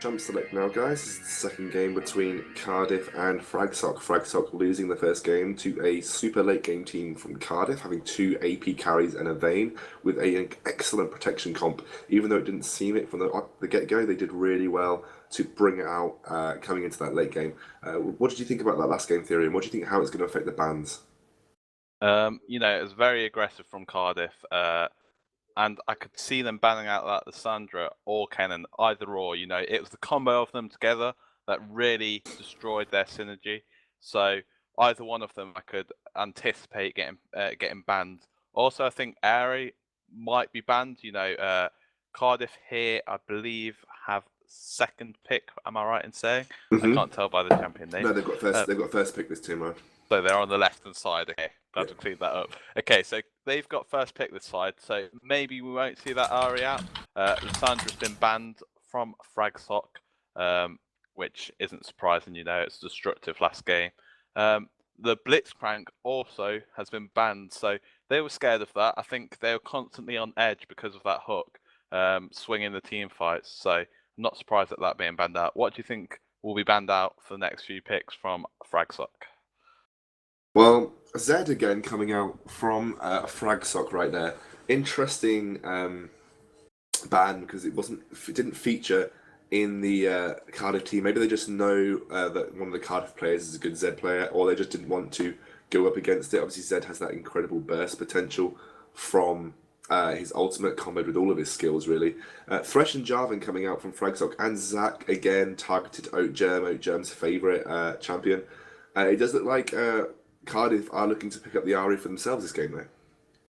Jump select now, guys. This is the second game between Cardiff and Fragsoc. Fragsoc losing the first game to a super late game team from Cardiff, having two AP carries and a Vayne with an excellent protection comp. Even though it didn't seem it from the get-go, they did really well to bring it out coming into that late game. What did you think about that last game theory, and what do you think how it's going to affect the bans? It was very aggressive from Cardiff. And I could see them banning out that Lissandra or Kennen, either or. It was the combo of them together that really destroyed their synergy. So either one of them, I could anticipate getting banned. Also, I think Airy might be banned. Cardiff here, I believe, have second pick. Am I right in saying? I can't tell by the champion name. No, they've got first. They've got first pick this team, right? So they're on the left-hand side. Okay, I have to clean that up. Okay, so they've got first pick this side, so maybe we won't see that Ari out. Lissandra's been banned from Fragsoc, which isn't surprising, it's destructive last game. The Blitzcrank also has been banned, so they were scared of that. I think they were constantly on edge because of that hook, swinging the team fights, so I'm not surprised at that being banned out. What do you think will be banned out for the next few picks from Fragsoc? Well, Zed again coming out from Fragsoc right there. Interesting ban because it didn't feature in the Cardiff team. Maybe they just know that one of the Cardiff players is a good Zed player, or they just didn't want to go up against it. Obviously, Zed has that incredible burst potential from his ultimate comboed with all of his skills, really. Thresh and Jarvan coming out from Fragsoc, and Zach again targeted Oatgerm's favourite champion. It does look like Cardiff are looking to pick up the Ari for themselves this game, though.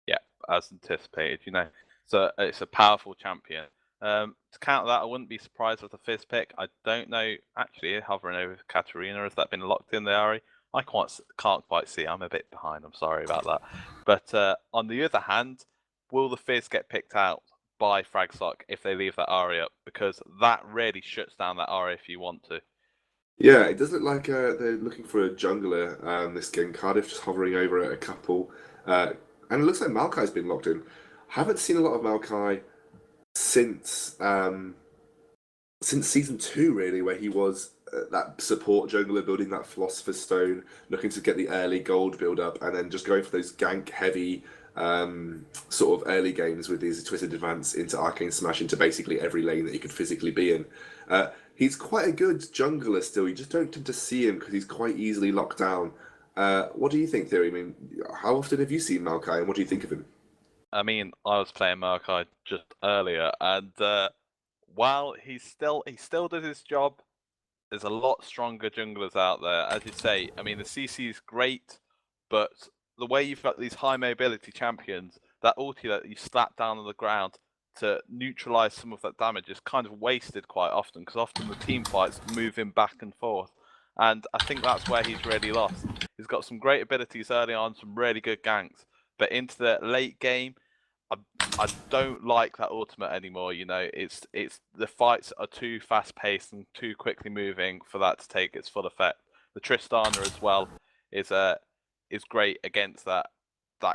Yeah, as anticipated, So it's a powerful champion. To counter that, I wouldn't be surprised with a Fizz pick. I don't know, actually, hovering over Katarina, has that been locked in the Ari? I can't quite see. I'm a bit behind. I'm sorry about that. But on the other hand, will the Fizz get picked out by Fragsoc if they leave that Ari up? Because that really shuts down that Ari if you want to. Yeah, it does look like they're looking for a jungler this game. Cardiff just hovering over at a couple. And it looks like Maokai's been locked in. Haven't seen a lot of Maokai since season 2, really, where he was that support jungler building that Philosopher's Stone, looking to get the early gold build up, and then just going for those gank heavy sort of early games with these Twisted Advance into Arcane Smash into basically every lane that he could physically be in. He's quite a good jungler still. You just don't tend to see him because he's quite easily locked down. What do you think, Theory? I mean, how often have you seen Maokai, and what do you think of him? I mean, I was playing Maokai just earlier, and while he still does his job, there's a lot stronger junglers out there. As you say, I mean, the CC is great, but the way you've got these high mobility champions, that ulti that you slap down on the ground to neutralize some of that damage is kind of wasted quite often, because often the team fights move him back and forth. And I think that's where he's really lost. He's got some great abilities early on, some really good ganks, but into the late game, I don't like that ultimate anymore. It's the fights are too fast paced and too quickly moving for that to take its full effect. The Tristana as well is great against that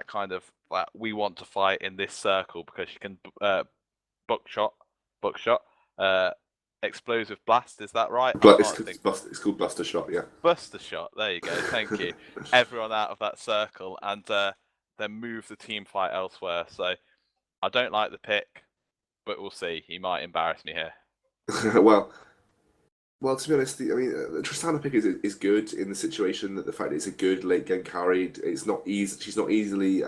kind of we want to fight in this circle, because you can buckshot, explosive blast. Is that right? It's called Buster Shot, yeah. Buster Shot. There you go. Thank you. Everyone out of that circle, and then move the team fight elsewhere. So I don't like the pick, but we'll see. He might embarrass me here. Well, to be honest, the Tristana pick is good in the situation that the fact that it's a good late game carry. It's not easy. She's not easily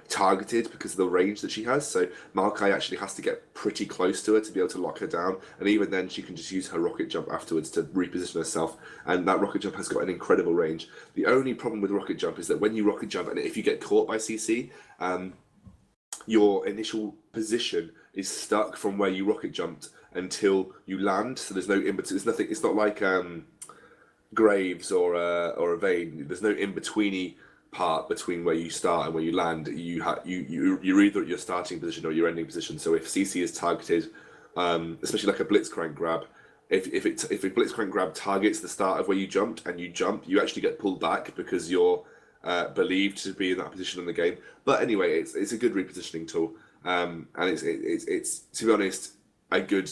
targeted because of the range that she has. So Maokai actually has to get pretty close to her to be able to lock her down, and even then she can just use her rocket jump afterwards to reposition herself. And that rocket jump has got an incredible range. The only problem with rocket jump is that when you rocket jump, and if you get caught by CC, your initial position is stuck from where you rocket jumped until you land. So there's no in between. There's nothing. It's not like Graves or a Vayne. There's no in betweeny part between where you start and where you land. You're either at your starting position or your ending position. So if CC is targeted, especially like a Blitzcrank grab, if a Blitzcrank grab targets the start of where you jumped and you jump, you actually get pulled back because you're believed to be in that position in the game. But anyway, it's a good repositioning tool, and it's to be honest a good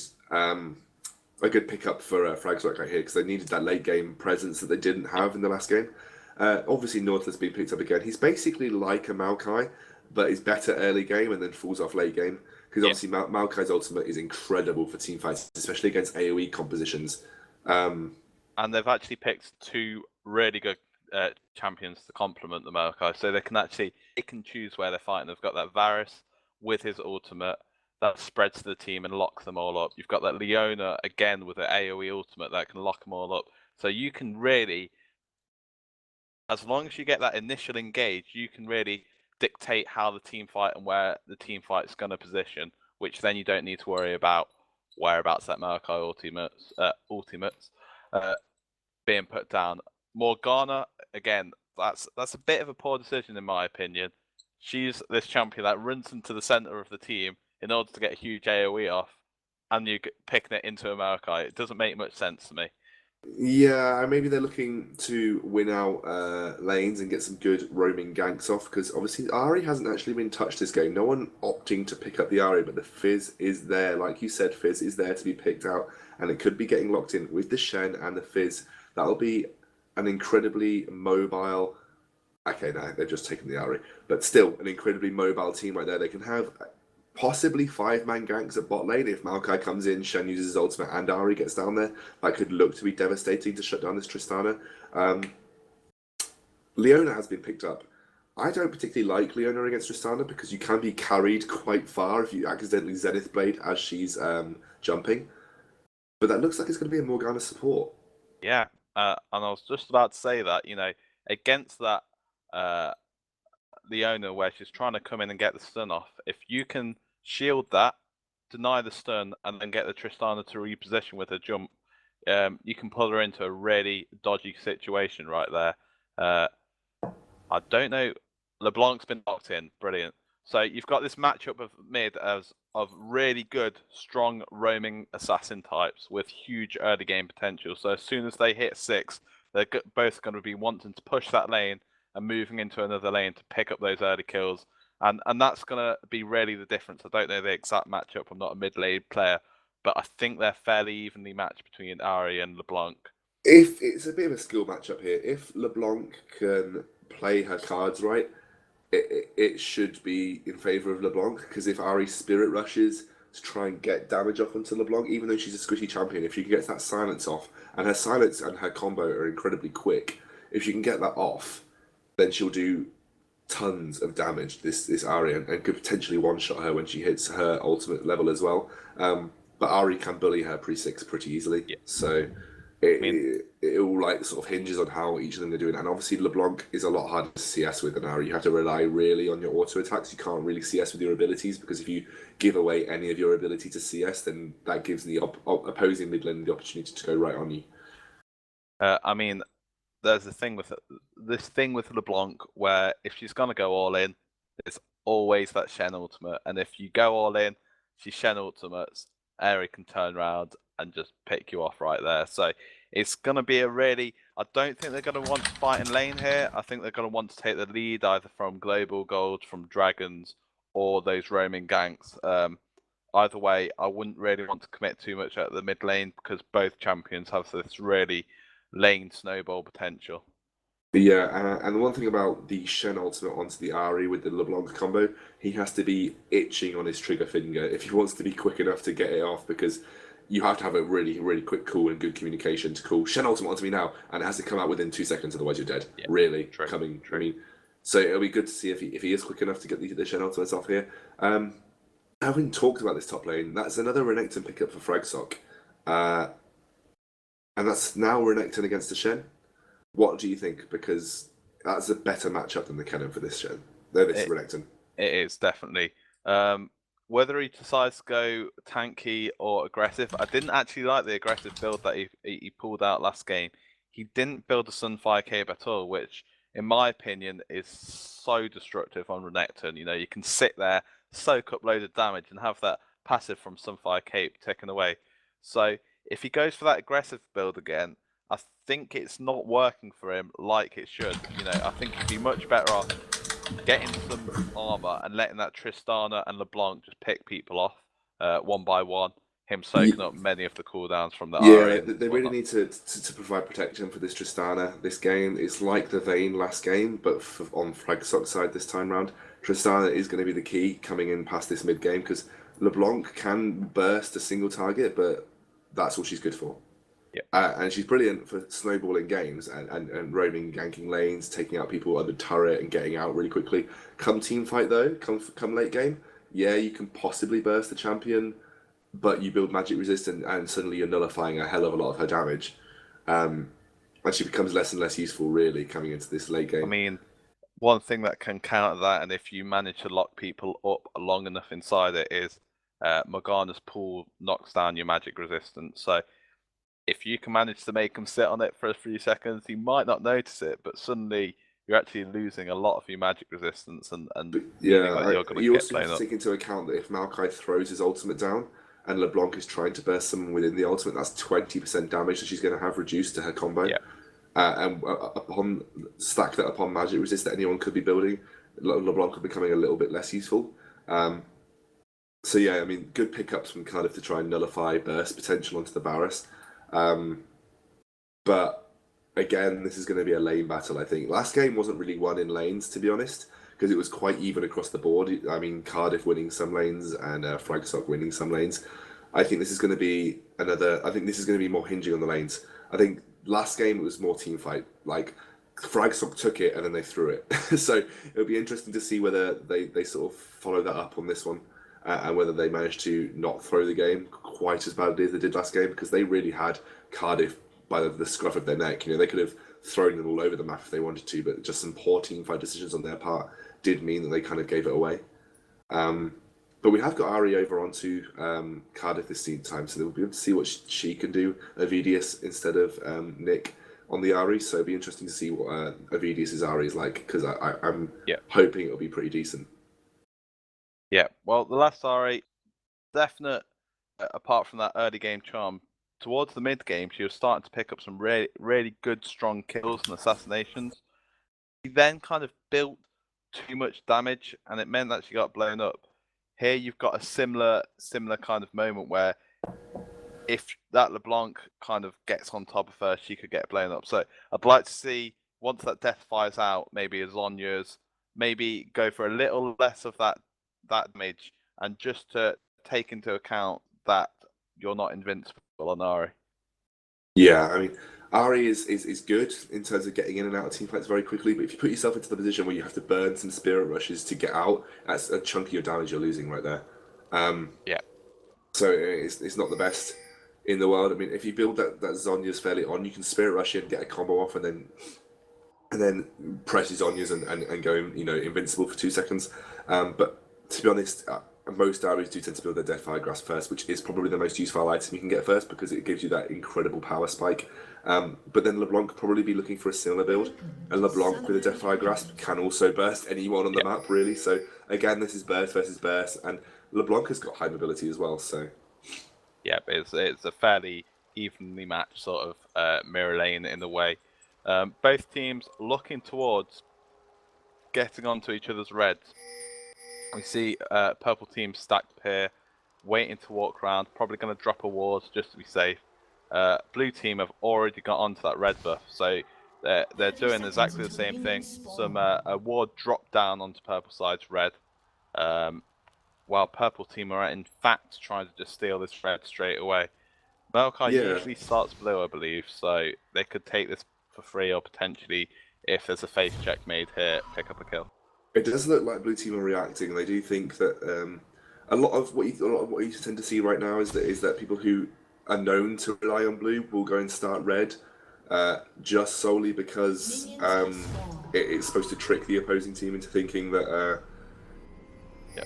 a good pickup for Fragsoc right here because they needed that late game presence that they didn't have in the last game. Obviously, North has been picked up again. He's basically like a Maokai, but he's better early game and then falls off late game. Because obviously, Maokai's ultimate is incredible for team fights, especially against AoE compositions. And they've actually picked two really good champions to complement the Maokai, so they can choose where they're fighting. They've got that Varus with his ultimate that spreads to the team and locks them all up. You've got that Leona again with the AoE ultimate that can lock them all up. So you can really, as long as you get that initial engage, you can really dictate how the team fight and where the team fight's going to position, which then you don't need to worry about whereabouts that Maokai ultimates being put down. Morgana, again, that's a bit of a poor decision in my opinion. She's this champion that runs into the center of the team in order to get a huge AoE off, and you're picking it into a Maokai. It doesn't make much sense to me. Yeah, maybe they're looking to win out lanes and get some good roaming ganks off because obviously Ahri hasn't actually been touched this game. No one opting to pick up the Ahri, but the Fizz is there. Like you said, Fizz is there to be picked out, and it could be getting locked in with the Shen and the Fizz. That'll be an incredibly mobile. Okay, no, they've just taken the Ahri, but still an incredibly mobile team right there. They can have possibly 5-man ganks at bot lane if Maokai comes in, Shen uses his ultimate, and Ahri gets down there. That could look to be devastating to shut down this Tristana. Leona has been picked up. I don't particularly like Leona against Tristana because you can be carried quite far if you accidentally Zenith Blade as she's jumping. But that looks like it's going to be a Morgana support. Yeah, and I was just about to say that, against that Leona where she's trying to come in and get the stun off, if you can shield that, deny the stun, and then get the Tristana to reposition with her jump, you can pull her into a really dodgy situation right there. I don't know. LeBlanc's been locked in. Brilliant. So you've got this matchup of mid of really good, strong roaming assassin types with huge early game potential. So as soon as they hit 6, they're both going to be wanting to push that lane and moving into another lane to pick up those early kills. And that's going to be really the difference. I don't know the exact matchup. I'm not a mid lane player, but I think they're fairly evenly matched between Ahri and LeBlanc. If it's a bit of a skill matchup here, if LeBlanc can play her cards right, it should be in favour of LeBlanc because if Ahri spirit rushes to try and get damage off onto LeBlanc, even though she's a squishy champion, if she can get that silence off, and her silence and her combo are incredibly quick, if she can get that off, then she'll do tons of damage, this Ahri, and could potentially one-shot her when she hits her ultimate level as well. But Ahri can bully her pre-6 pretty easily, so it all like sort of hinges on how each of them are doing. And obviously LeBlanc is a lot harder to CS with than Ahri. You have to rely really on your auto attacks. You can't really CS with your abilities because if you give away any of your ability to CS, then that gives the opposing mid lane the opportunity to go right on you. There's this thing with LeBlanc where if she's gonna go all in, it's always that Shen ultimate, and if you go all in, she Shen ultimates, Ahri can turn around and just pick you off right there. So it's gonna be I don't think they're gonna want to fight in lane here. I think they're gonna want to take the lead either from global gold, from dragons, or those roaming ganks. Either way, I wouldn't really want to commit too much at the mid lane because both champions have this really lane snowball potential. Yeah, and the one thing about the Shen ultimate onto the Ahri with the LeBlanc combo, he has to be itching on his trigger finger if he wants to be quick enough to get it off because you have to have a really, really quick call and good communication to call Shen ultimate onto me now, and it has to come out within 2 seconds, otherwise you're dead. Yeah, really, true. I mean, so it'll be good to see if he is quick enough to get the Shen ultimates off here. Having talked about this top lane, that's another Renekton pickup for Fragsoc. And that's now Renekton against the Shen. What do you think? Because that's a better matchup than the Kennen for this Shen. This Renekton. It is, definitely. Whether he decides to go tanky or aggressive, I didn't actually like the aggressive build that he pulled out last game. He didn't build a Sunfire Cape at all, which, in my opinion, is so destructive on Renekton. You can sit there, soak up loads of damage, and have that passive from Sunfire Cape taken away. So if he goes for that aggressive build again, I think it's not working for him like it should. I think he'd be much better off getting some armor and letting that Tristana and LeBlanc just pick people off one by one, him soaking up many of the cooldowns from the Yeah, Ari. they really need to provide protection for this Tristana this game. It's like the Vayne last game, but on Fragsoc side this time round. Tristana is going to be the key coming in past this mid game because LeBlanc can burst a single target, but that's all she's good for. Yeah. And she's brilliant for snowballing games and roaming, ganking lanes, taking out people under turret and getting out really quickly. Come team fight though, come late game, yeah, you can possibly burst the champion, but you build magic resist and suddenly you're nullifying a hell of a lot of her damage. And she becomes less and less useful really coming into this late game. I mean, one thing that can counter that, and if you manage to lock people up long enough inside it, is Morgana's pool knocks down your magic resistance. So if you can manage to make them sit on it for a few seconds, you might not notice it, but suddenly you're actually losing a lot of your magic resistance, and yeah, you're going to you get also blown have to up. take into account that if Maokai throws his ultimate down and LeBlanc is trying to burst someone within the ultimate, that's 20% damage that she's going to have reduced to her combo. Yeah. And upon stack that upon magic resist that anyone could be building, LeBlanc are becoming a little bit less useful. So yeah, I mean, good pickups from Cardiff to try and nullify burst potential onto the Varus. But again, this is going to be a lane battle, I think. Last game wasn't really won in lanes, to be honest, because it was quite even across the board. I mean, Cardiff winning some lanes and Fragsoc winning some lanes. I think this is going to be more hinging on the lanes. I think last game it was more team fight. Like Fragsoc took it and then they threw it. So it'll be interesting to see whether they sort of follow that up on this one. And whether they managed to not throw the game quite as badly as they did last game, because they really had Cardiff by the scruff of their neck. You know, they could have thrown them all over the map if they wanted to, but just some poor team fight decisions on their part did mean that they kind of gave it away. But we have got Ari over onto Cardiff this time, so we'll be able to see what she can do. Avidius instead of Nick on the Ari, so it'll be interesting to see what Avidius's Ari is like, because I'm hoping it'll be pretty decent. Yeah, well, the last Ari, definite, apart from that early game charm, towards the mid game, she was starting to pick up some really, really good, strong kills and assassinations. She then kind of built too much damage, and it meant that she got blown up. Here, you've got a similar kind of moment where if that LeBlanc kind of gets on top of her, she could get blown up. So I'd like to see, once that death fires out, maybe as Zonya's, maybe go for a little less of that damage, and just to take into account that you're not invincible on Ari. Yeah, I mean, Ari is good in terms of getting in and out of teamfights very quickly, but if you put yourself into the position where you have to burn some spirit rushes to get out, that's a chunk of your damage you're losing right there. So it's not the best in the world. I mean, if you build that Zonya's fairly on, you can spirit rush in, get a combo off, and then press his Zonya's and go, invincible for 2 seconds. But to be honest, most Aris do tend to build their Deathfire Grasp first, which is probably the most useful item you can get first because it gives you that incredible power spike. But then LeBlanc could probably be looking for a similar build, and LeBlanc with a Deathfire Grasp can also burst anyone on the map, really. So again, this is burst versus burst, and LeBlanc has got high mobility as well. So yeah, it's a fairly evenly matched sort of mirror lane in a way. Both teams looking towards getting onto each other's reds. We see purple team stacked here, waiting to walk around, probably going to drop a ward just to be safe. Blue team have already got onto that red buff, so they're doing exactly the same thing. Some a ward dropped down onto purple side's red, while purple team are in fact trying to just steal this red straight away. Maokai usually starts blue, I believe, so they could take this for free, or potentially, if there's a face check made here, pick up a kill. It does look like blue team are reacting. They do think that a lot of what you tend to see right now is that people who are known to rely on blue will go and start red, just solely because it's supposed to trick the opposing team into thinking that.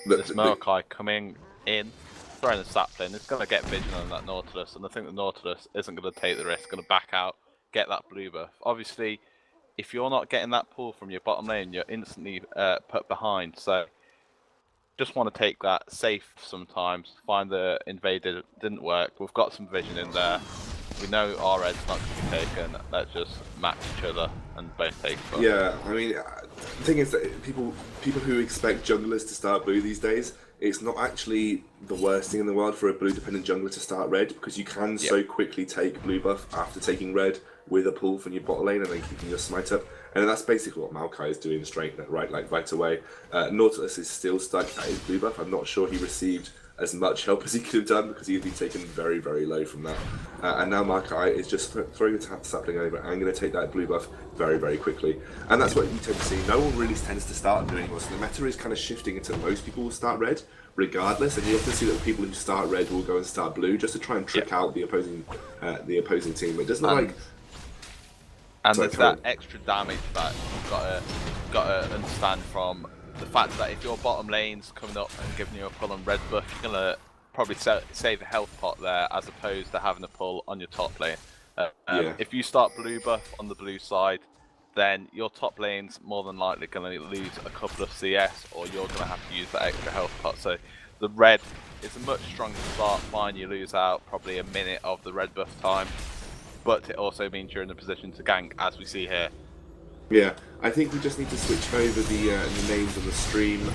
This Maokai coming in, throwing the sapling, it's going to get vision on that Nautilus, and I think the Nautilus isn't going to take the risk, going to back out, get that blue buff. Obviously, if you're not getting that pull from your bottom lane, you're instantly put behind. So just want to take that safe sometimes. Find the invader didn't work. We've got some vision in there. We know our red's not going to be taken. Let's just match each other and both take it. Yeah, I mean, the thing is that people who expect junglers to start blue these days it's not actually the worst thing in the world for a blue-dependent jungler to start red, because you can so quickly take blue buff after taking red with a pull from your bot lane and then keeping your smite up. And that's basically what Maokai is doing right away. Nautilus is still stuck at his blue buff. I'm not sure he received as much help as he could have done, because he'd been taken very, very low from that. And now Maokai is just throwing the sapling over and going to take that blue buff very, very quickly. And that's what you tend to see. No one really tends to start blue anymore. So the meta is kind of shifting into most people will start red regardless. And you often see that people who start red will go and start blue just to try and trick out the opposing team. It doesn't look like... And there's that extra damage that you've got to understand from the fact that if your bottom lane's coming up and giving you a pull on red buff, you're gonna probably save a health pot there as opposed to having a pull on your top lane. If you start blue buff on the blue side, then your top lane's more than likely going to lose a couple of CS, or you're going to have to use that extra health pot. So the red is a much stronger start. Fine, you lose out probably a minute of the red buff time, but it also means you're in a position to gank, as we see here. Yeah, I think we just need to switch over the names on the stream.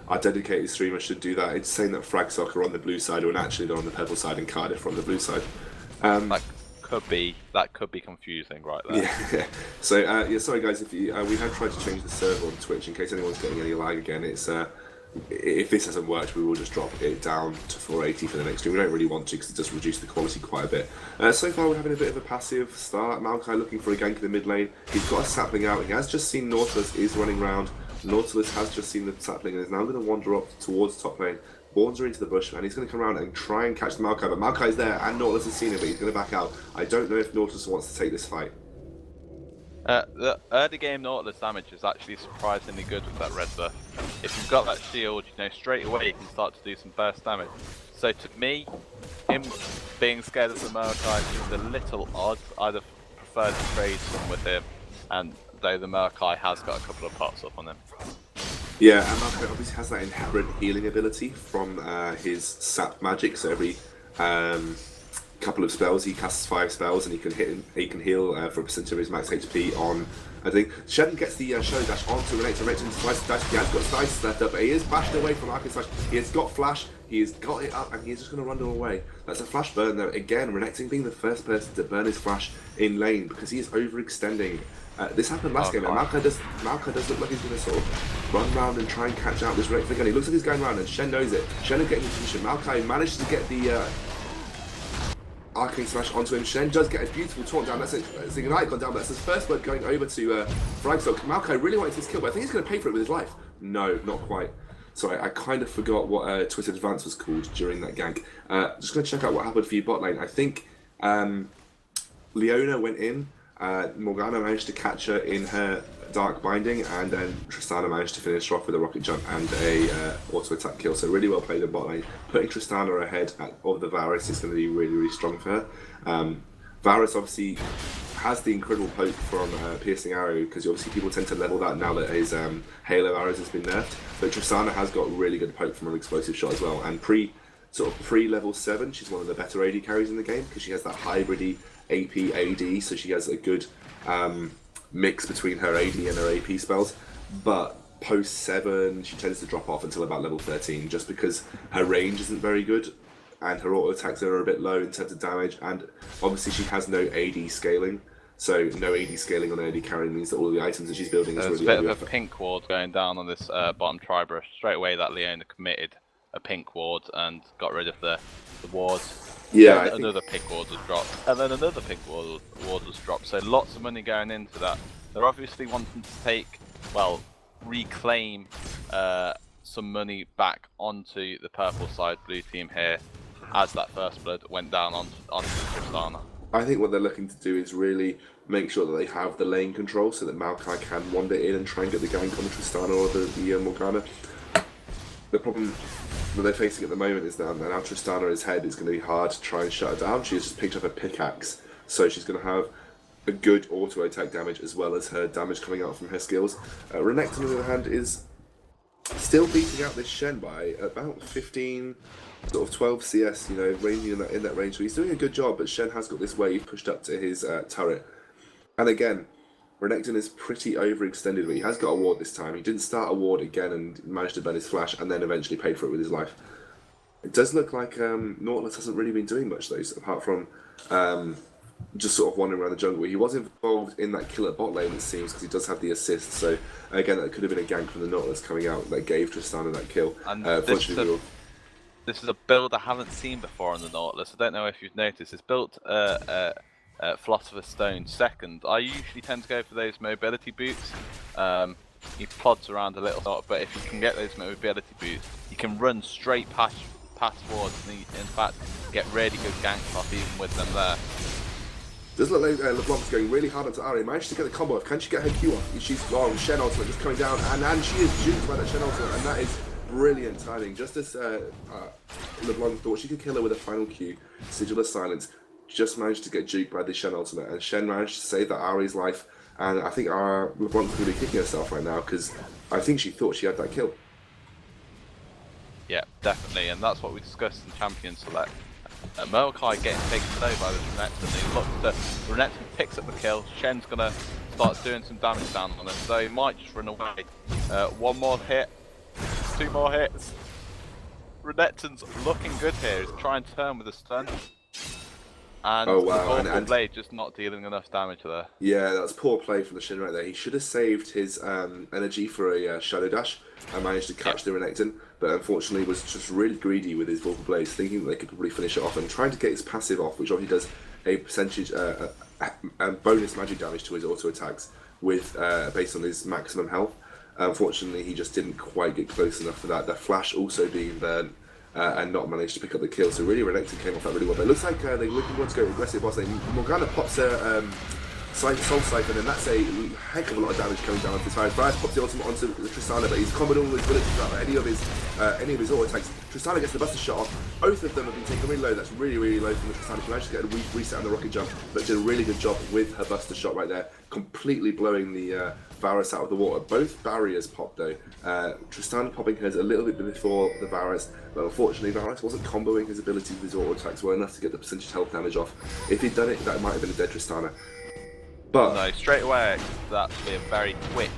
Our dedicated streamer should do that. It's saying that Fragsoc are on the blue side, when actually they're on the purple side, and Cardiff are on the blue side. That could be confusing right there. Yeah. So sorry guys, if you, we have tried to change the server on Twitch in case anyone's getting any lag again. It's if this hasn't worked, we will just drop it down to 480 for the next stream. We don't really want to, because it does reduce the quality quite a bit. So far, we're having a bit of a passive start. Maokai looking for a gank in the mid lane. He's got a sapling out. He has just seen Nautilus is running around. Nautilus has just seen the sapling and is now going to wander up towards top lane. Warns her into the bush, and he's going to come around and try and catch the Maokai. But Maokai's there, and Nautilus has seen him, but he's going to back out. I don't know if Nautilus wants to take this fight. The early game Nautilus damage is actually surprisingly good with that red buff. If you've got that shield, you know, straight away you can start to do some burst damage. So to me, him being scared of the Maokai is a little odd. I'd have preferred to trade some with him, and though the Maokai has got a couple of pots up on him. Yeah, and Maokai obviously has that inherent healing ability from his sap magic, so every couple of spells he casts 5 spells and he can heal for a percent of his max HP on, I think. Shen gets the shadow dash onto Renekton. Renekton slices the dash. He has got Slice left up, but he is bashed away from Arcane Slash. He has got Flash, he has got it up, and he's just going to run them away. That's a Flash burn though. Again, Renekton being the first person to burn his Flash in lane because he is overextending. This happened last game, and Maokai does look like he's going to sort of run around and try and catch out this Renekton again. He looks like he's going around, and Shen knows it. Shen is getting in position. Maokai manages to get the Arcane Slash onto him. Shen does get a beautiful taunt down. That's it. It's Ignite gone down, but that's his first blood going over to Fragsoc. Maokai really wanted his kill, but I think he's going to pay for it with his life. No, not quite. Sorry, I kind of forgot what Twitter Advance was called during that gank. Just going to check out what happened for your bot lane. I think Leona went in. Morgana managed to catch her in her Dark Binding, and then Tristana managed to finish her off with a rocket jump and a auto attack kill. So really well played in bot lane. Putting Tristana ahead of the Varus is going to be really, really strong for her. Varus obviously has the incredible poke from Piercing Arrow, because obviously people tend to level that now that his Halo Arrows has been nerfed. But Tristana has got really good poke from an explosive shot as well. And pre-level 7, she's one of the better AD carries in the game, because she has that hybrid AP AD, so she has a good mix between her AD and her AP spells. But post 7, she tends to drop off until about level 13, just because her range isn't very good and her auto attacks are a bit low in terms of damage, and obviously she has no AD scaling. So no AD scaling on AD carry means that all the items that she's building is really... There's a bit of a pink ward going down on this bottom Tribrush. Straight away that Leona committed a pink ward and got rid of the ward. Yeah, another pink ward was dropped, and then another pink ward was dropped. So lots of money going into that. They're obviously wanting to reclaim some money back onto the purple side blue team here, as that first blood went down on Tristana. I think what they're looking to do is really make sure that they have the lane control so that Maokai can wander in and try and get the gank on the Tristana or the Morgana. The problem that they're facing at the moment is that now Tristana's head is going to be hard to try and shut her down. She's just picked up a pickaxe, so she's going to have a good auto attack damage as well as her damage coming out from her skills. Renekton, on the other hand, is still beating out this Shen by about 15, sort of 12 CS, you know, ranging in that range. So he's doing a good job, but Shen has got this wave pushed up to his turret. And again, Renekton is pretty overextended, but he has got a ward this time. He didn't start a ward again and managed to burn his flash, and then eventually paid for it with his life. It does look like Nautilus hasn't really been doing much though, apart from just sort of wandering around the jungle. He was involved in that kill at bot lane, it seems, because he does have the assist. So again, that could have been a gank from the Nautilus coming out that gave Tristana that kill. And this is a build I haven't seen before on the Nautilus. I don't know if you've noticed. It's built Philosopher's Stone second. I usually tend to go for those mobility boots. He plods around a little, but if you can get those mobility boots, you can run straight past wards and in fact get really good ganks off even with them there. Does look like LeBlanc's going really hard onto Ari. Managed to get the combo off. Can she get her Q off? She's Shen ultimate just coming down, and she is juked by that Shen ultimate, and that is brilliant timing. Just as LeBlanc thought she could kill her with a final Q, Sigil of Silence just managed to get juked by the Shen ultimate, and Shen managed to save that Ari's life. And I think LeBlanc's going to be kicking herself right now because I think she thought she had that kill. Yeah, definitely, and that's what we discussed in Champion Select. Maokai getting taken away by the Renekton. He looks to Renekton picks up the kill. Shen's gonna start doing some damage down on him, so he might just run away. One more hit, 2 more hits. Renekton's looking good here. He's trying to turn with a stun. And oh wow! the blade just not dealing enough damage there. Yeah, that's poor play from the Shin right there. He should have saved his energy for a Shadow Dash and managed to catch the Renekton, but unfortunately was just really greedy with his Vorpal Blades, thinking that they could probably finish it off and trying to get his passive off, which obviously does a percentage bonus magic damage to his auto attacks with based on his maximum health. Unfortunately, he just didn't quite get close enough for that. The flash also being burnt. And not managed to pick up the kill, so really Renekton came off that really well. But it looks like they're looking want to go aggressive boss lane. Morgana pops a Soul Siphon, and that's a heck of a lot of damage coming down onto his fire. Brias pops the ultimate onto Tristana, but he's comboed all his bullets without any of his auto attacks. Tristana gets the Buster Shot off. Both of them have been taken really low. That's really, really low from the Tristana. She managed to get a reset on the rocket jump, but did a really good job with her Buster Shot right there, completely blowing the Varus out of the water. Both barriers popped though. Tristana popping hers a little bit before the Varus, but unfortunately Varus wasn't comboing his ability with his auto attacks well enough to get the percentage health damage off. If he'd done it, that might have been a dead Tristana. But no, straight away that would be a very quick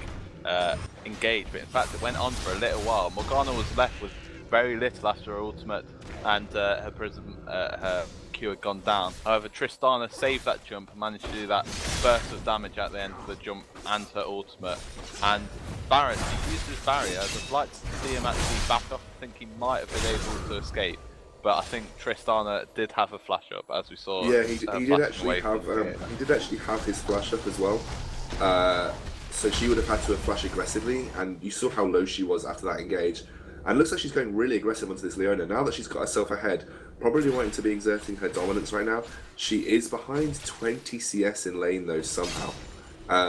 engagement. In fact, it went on for a little while. Morgana was left with very little after her ultimate, and her prism, her Q had gone down. However, Tristana saved that jump and managed to do that burst of damage at the end of the jump and her ultimate. And Barrett, he used his barrier. I'd like to see him actually back off. I think he might have been able to escape. But I think Tristana did have a flash up, as we saw. Yeah, he did actually have his flash up as well. So she would have had to have flashed aggressively, and you saw how low she was after that engage. And it looks like she's going really aggressive onto this Leona. Now that she's got herself ahead, probably wanting to be exerting her dominance right now. She is behind 20 CS in lane though somehow.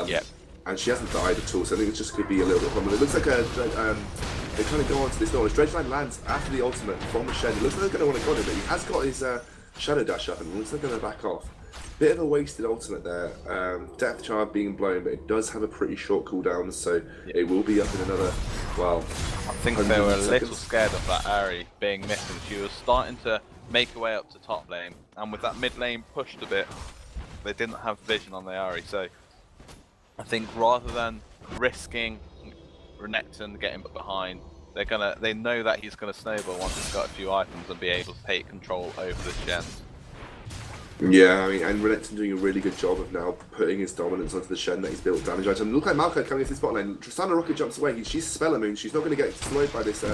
Yeah. And she hasn't died at all, so I think it just could be a little bit of a problem. It looks like they kind of go on to this Nautilus. Dredgeline lands after the ultimate from the Shen. It looks like they're going to want to go on it, but he has got his Shadow Dash up, and it looks like they're going to back off. Bit of a wasted ultimate there. Death Charm being blown, but it does have a pretty short cooldown, so it will be up in another, well, I think they were a little scared of that Ahri being missing. She was starting to make her way up to top lane, and with that mid lane pushed a bit, they didn't have vision on the Ahri, so I think rather than risking Renekton getting behind, they know that he's gonna snowball once he's got a few items and be able to take control over the Shen. Yeah, I mean, and Renekton doing a really good job of now putting his dominance onto the Shen that he's built damage item. Look like Maokai coming into the spot lane. Tristana Rocket jumps away. She's Speller Moon. She's not going to get slowed by this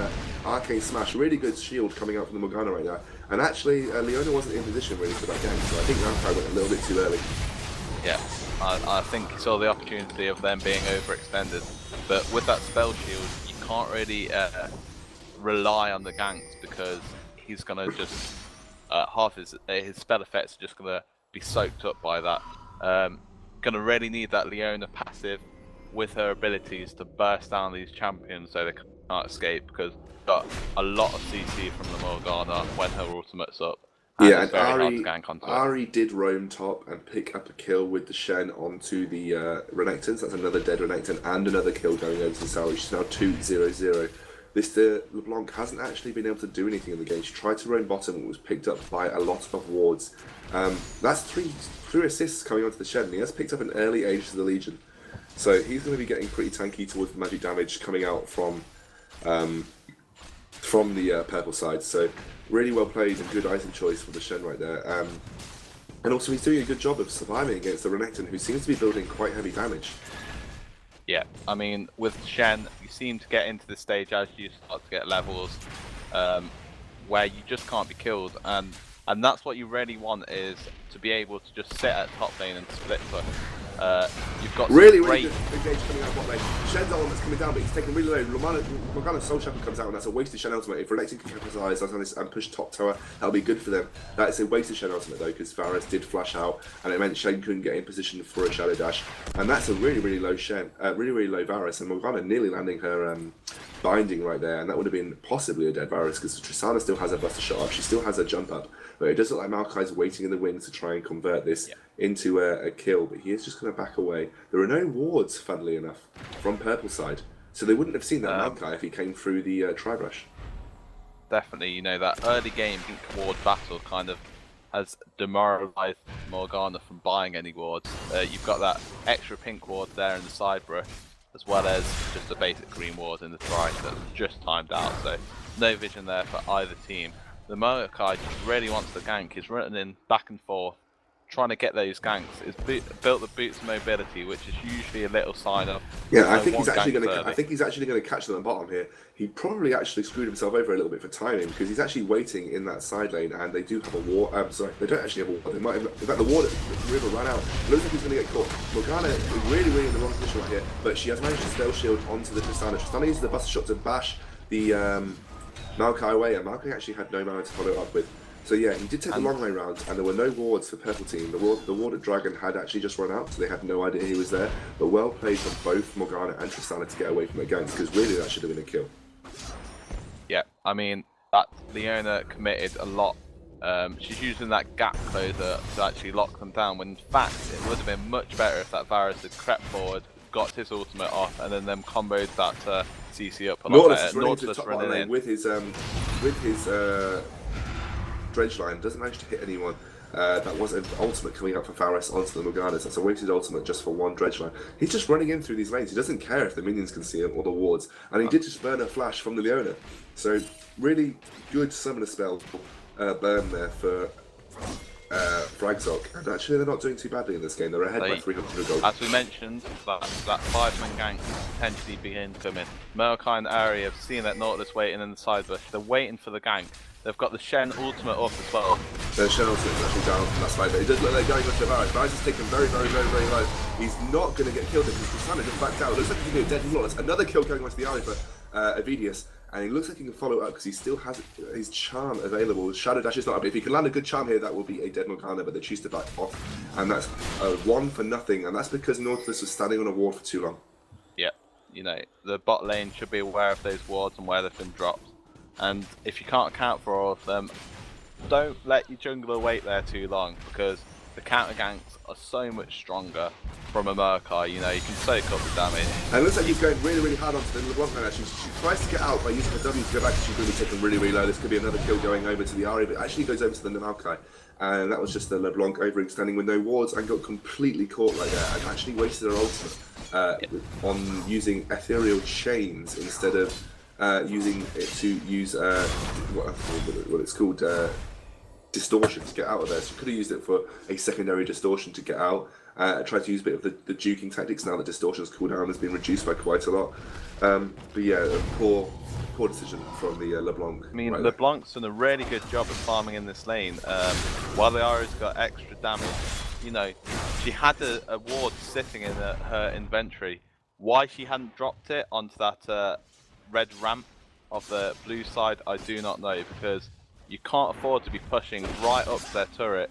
Arcane Smash. Really good shield coming out from the Morgana right now. And actually, Leona wasn't in position really for that game, so I think Maokai went a little bit too early. Yeah, I think he saw the opportunity of them being overextended. But with that spell shield, you can't really rely on the ganks because he's going to just... half his spell effects are just going to be soaked up by that. Going to really need that Leona passive with her abilities to burst down these champions so they can't escape, because got a lot of CC from the Morgana when her ultimate's up. And yeah, and Ari did roam top and pick up a kill with the Shen onto the Renektons. That's another dead Renekton and another kill going over to Sally. She's now 2-0-0. This LeBlanc hasn't actually been able to do anything in the game. She tried to roam bottom and was picked up by a lot of wards. That's three assists coming onto the Shen. He has picked up an early age to the Legion. So he's going to be getting pretty tanky towards the magic damage coming out from the purple side. So really well played and good item choice for the Shen right there. And also he's doing a good job of surviving against the Renekton, who seems to be building quite heavy damage. Yeah, I mean, with Shen, you seem to get into the stage as you start to get levels where you just can't be killed, and that's what you really want, is to be able to just sit at top lane and split push. You've got really great... good engage coming out bot lane. Shen's ultimate's coming down, but he's taking really low. Morgana's Soul Shackle comes out, and that's a wasted Shen ultimate. If Renekton can capitalize on this and push top tower, that'll be good for them. That's a wasted Shen ultimate though, because Varus did flash out, and it meant Shen couldn't get in position for a shadow dash. And that's a really low Shen, really low Varus, and Morgana nearly landing her binding right there, and that would have been possibly a dead Varus, because Tristana still has her Buster Shot up, she still has her jump up, but it does look like Maokai's waiting in the wings to try and convert this into a kill, but he is just going to back away. There are no wards, funnily enough, from purple side, so they wouldn't have seen that Maokai if he came through the tri-brush. Definitely, you know, that early game pink ward battle kind of has demoralised Morgana from buying any wards. You've got that extra pink ward there in the side brush, as well as just a basic green ward in the tri that's just timed out, so no vision there for either team. The Maokai just really wants the gank, he's running in back and forth, trying to get those ganks. It's built the boots mobility, which is usually a little sign of... Yeah, I think he's actually going to catch them at the bottom here. He probably actually screwed himself over a little bit for timing, because he's actually waiting in that side lane, and they do have a ward. Sorry, they don't actually have a ward. They might have, in fact, the ward, the river ran out. It looks like he's going to get caught. Morgana is really in the wrong position right here, but she has managed to spell shield onto the Tristana. Tristana uses the Buster Shot to bash the Maokai away, and Maokai actually had no mana to follow up with. So yeah, he did take the long way round, and there were no wards for purple team. The ward at Dragon had actually just run out, so they had no idea he was there. But well played from both Morgana and Tristana to get away from the ganks, because really that should have been a kill. Yeah, I mean, that Leona committed a lot. She's using that gap closer to actually lock them down, when in fact it would have been much better if that Varus had crept forward, got his ultimate off, and then comboed that CC up a lot better. Nautilus running in with his dredge line, doesn't manage to hit anyone. That was an ultimate coming up for Varus onto the Morganas. That's a wasted ultimate just for one dredge line. He's just running in through these lanes. He doesn't care if the minions can see him or the wards. And he did just burn a flash from the Leona. So really good summoner spell burn there for Fragsoc. And actually they're not doing too badly in this game. They're ahead by 300 gold. As we mentioned, that 5-man gank potentially begin to come in. Maokai and Ari have seen that Nautilus waiting in the side bush. They're waiting for the gank. They've got the Shen ultimate up as well. The Shen ultimate is actually down from that side, but it does look like they're going into Varus. Varus is taken very low. He's not going to get killed because Tristana just backed out. It looks like he can do a dead flawless. Another kill going onto the alley for Avidius, and he looks like he can follow up because he still has his charm available. Shadow Dash is not up. If he can land a good charm here, that will be a dead Morgana, but they choose to back off, and that's a 1 for nothing, and that's because Nautilus was standing on a ward for too long. Yeah, you know, the bot lane should be aware of those wards and where they've been dropped. And if you can't account for all of them, don't let your jungler wait there too long, because the counter ganks are so much stronger from a Maokai. You know, you can soak up the damage. And it looks like he's going really hard onto the LeBlanc now. She tries to get out by using her W to go back, and she's going to be taken really low. This could be another kill going over to the Ahri, but actually goes over to the Maokai. And that was just the LeBlanc overextending with no wards and got completely caught right there, and actually wasted her ultimate on using ethereal chains instead of using it to use what it's called, distortion to get out of there. So you could have used it for a secondary distortion to get out. Tried to use a bit of the juking tactics now that distortion's cooldown has been reduced by quite a lot. But yeah, a poor decision from the LeBlanc. I mean, LeBlanc's done a really good job of farming in this lane. While the Ahri's got extra damage, you know, she had a ward sitting in her inventory. Why she hadn't dropped it onto that red ramp of the blue side, I do not know, because you can't afford to be pushing right up to their turret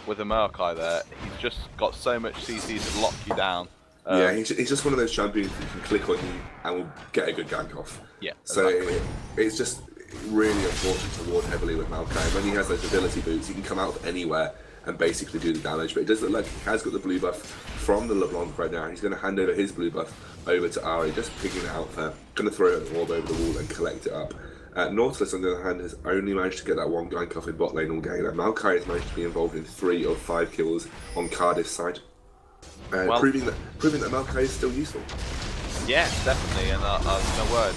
with a Maokai there. He's just got so much CC to lock you down. Yeah, he's just one of those champions who can click on you and will get a good gank off. Yeah, so exactly. It's just really important to ward heavily with Maokai. When he has those ability boots, he can come out of anywhere and basically do the damage, but it does look like he has got the blue buff from the LeBlanc right now. He's going to hand over his blue buff over to Ahri, just picking it out there, going to throw an orb over the wall and collect it up. Nautilus, on the other hand, has only managed to get that one gank off in bot lane all game, and Maokai has managed to be involved in 3 of 5 kills on Cardiff's side. Well, proving that Maokai is still useful. yeah, definitely, and no word.